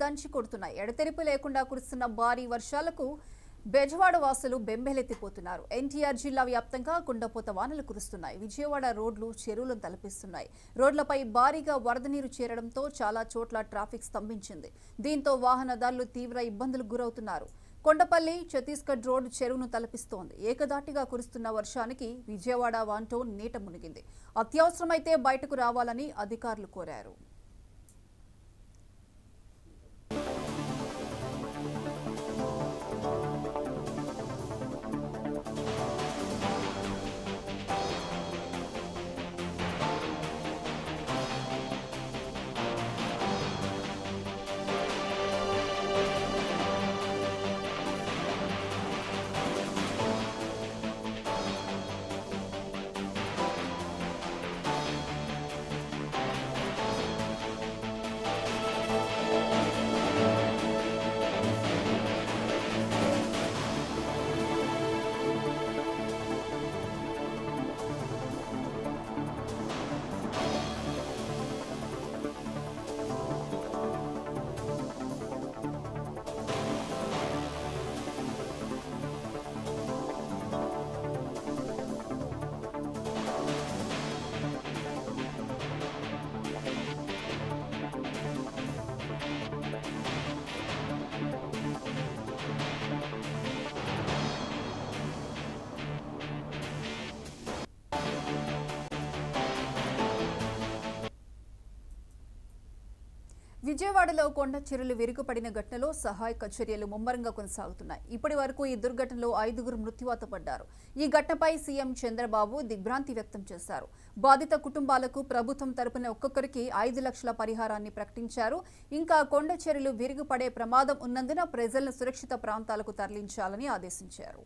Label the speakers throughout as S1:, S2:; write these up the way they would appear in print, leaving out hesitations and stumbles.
S1: దంచి కొడుతున్నాయి. ఎడతెరిపి లేకుండా కురుస్తున్న భారీ వర్షాలకు బెజవాడ వాసులు బెంబేలెత్తిపోతున్నారు. ఎన్టీఆర్ జిల్లా వ్యాప్తంగా కుండపోత వానలు కురుస్తున్నాయి. విజయవాడ రోడ్లు చెరువులను తలపిస్తున్నాయి. రోడ్లపై భారీగా వరద నీరు చేరడంతో చాలా చోట్ల ట్రాఫిక్ స్తంభించింది. దీంతో వాహనదారులు తీవ్ర ఇబ్బందులకు గురవుతున్నారు. కొండపల్లి ఛత్తీస్గఢ్ రోడ్డు చెరువును తలపిస్తోంది. ఏకదాటిగా కురుస్తున్న వర్షానికి విజయవాడ వాంటోన్ నీట మునిగింది. అత్యవసరమైతే బయటకు రావాలని అధికారులు కోరారు. విజయవాడలో కొండ చెరువులు విరుగుపడిన ఘటనలో సహాయక చర్యలు ముమ్మరంగా కొనసాగుతున్నాయి. ఇప్పటి వరకు ఈ దుర్ఘటనలో 5గురు మృత్యువాత పడ్డారు. ఈ ఘటనపై సీఎం చంద్రబాబు దిగ్భ్రాంతి వ్యక్తం చేశారు. బాధిత కుటుంబాలకు ప్రభుత్వం తరపున ఒక్కొక్కరికి 5 లక్షల పరిహారాన్ని ప్రకటించారు. ఇంకా కొండ చెరువులు విరుగుపడే ప్రమాదం ఉన్నందున ప్రజలను సురక్షిత ప్రాంతాలకు తరలించాలని ఆదేశించారు.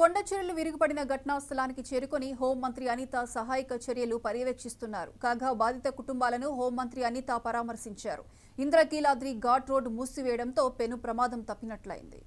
S1: కొండ చెరువులు విరుగుపడిన ఘటనా స్థలానికి చేరుకుని హోంమంత్రి అనిత సహాయక చర్యలు పర్యవేక్షిస్తున్నారు. కాగా బాధిత కుటుంబాలను హోంమంత్రి అనిత పరామర్శించారు. ఇంద్రకీలాద్రి ఘాట్ రోడ్డు మూసివేయడంతో పెను ప్రమాదం తప్పినట్లయింది.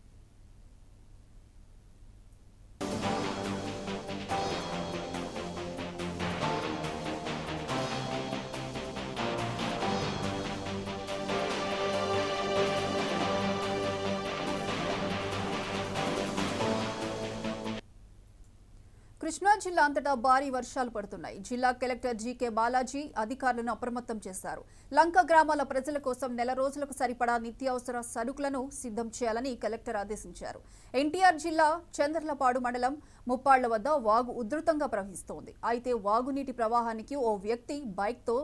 S1: కృష్ణా జిల్లా అంతటా భారీ వర్షాలు పడుతున్నాయి. జిల్లా కలెక్టర్ జీకే బాలాజీ అధికారులను అప్రమత్తం చేశారు. లంక గ్రామాల ప్రజల కోసం నెల రోజులకు సరిపడా నిత్యావసర సరుకులను సిద్ధం చేయాలని కలెక్టర్ ఆదేశించారు. ఎన్టీఆర్ జిల్లా చంద్రలపాడు మండలం ముప్పాళ్ల వద్ద వాగు ఉధృతంగా ప్రవహిస్తోంది. అయితే వాగునీటి ప్రవాహానికి ఓ వ్యక్తి బైక్తో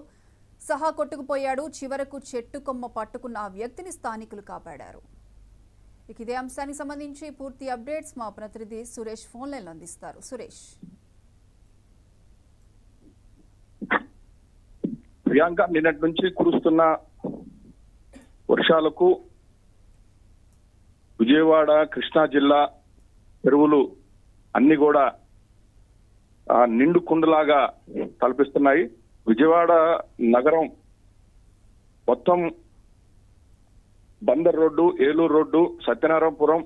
S1: సహా కొట్టుకుపోయాడు. చివరకు చెట్టు కొమ్మ పట్టుకున్న ఆ వ్యక్తిని స్థానికులు కాపాడారు. ఇదే అంశానికి సంబంధించి పూర్తి అప్డేట్స్ మా ప్రతినిధి సురేష్ ఫోన్ లైన్లో అందిస్తారు. సురేష్,
S2: ప్రియాంక, నిన్నటి నుంచి కురుస్తున్న వర్షాలకు విజయవాడ కృష్ణా జిల్లా చెరువులు అన్ని కూడా నిండు కుండలాగా తలపిస్తున్నాయి. విజయవాడ నగరం మొత్తం బందర్ రోడ్డు, ఏలూరు రోడ్డు, సత్యనారాయణపురం,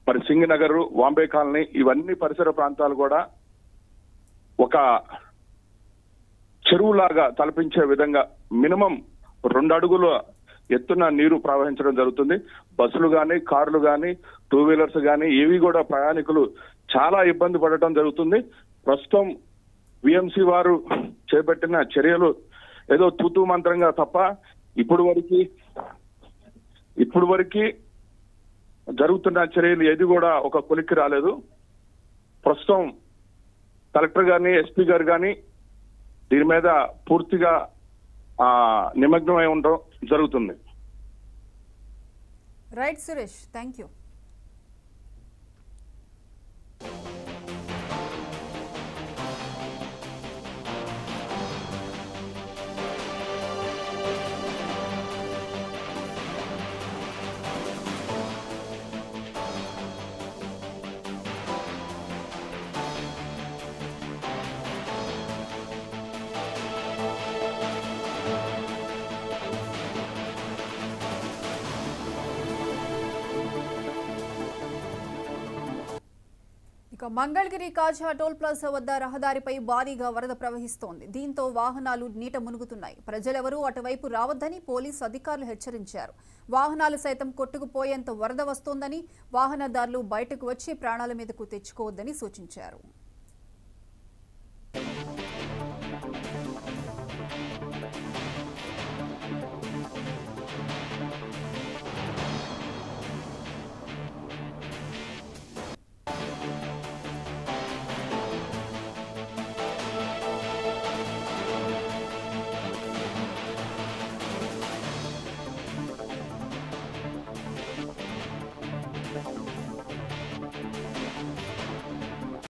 S2: మరి సింగనగర్, వాంబే కాలనీ ఇవన్నీ పరిసర ప్రాంతాలు కూడా ఒక చెరువులాగా తలపించే విధంగా మినిమం 2 అడుగుల ఎత్తున నీరు ప్రవహించడం జరుగుతుంది. బస్సులు కానీ, కార్లు కానీ, 2 వీలర్స్ కానీ ఏవి కూడా ప్రయాణికులు చాలా ఇబ్బంది పడటం జరుగుతుంది. ప్రస్తుతం విఎంసి వారు చేపట్టిన చర్యలు ఏదో తూతూ మంత్రంగా తప్ప ఇప్పుడు వరకు జరుగుతున్న చర్యలు ఏది కూడా ఒక కొలిక్కి రాలేదు. ప్రస్తుతం కలెక్టర్ గారిని, ఎస్పీ గారు కానీ దీని మీద పూర్తిగా నిమగ్నమై ఉండడం జరుగుతుంది.
S1: Right Suresh, thank you. Mangalagiri Kaza toll plaza వద్ద రహదారిపై భారీగా వరద ప్రవహిస్తోంది. దీంతో వాహనాలు నీట మునుగుతున్నాయి. ప్రజలెవరూ అటువైపు రావద్దని పోలీసు అధికారులు హెచ్చరించారు. వాహనాలు సైతం కొట్టుకుపోయేంత వరద వస్తోందని, వాహనదారులు బయటకు వచ్చి ప్రాణాల మీదకు తెచ్చుకోవద్దని సూచించారు.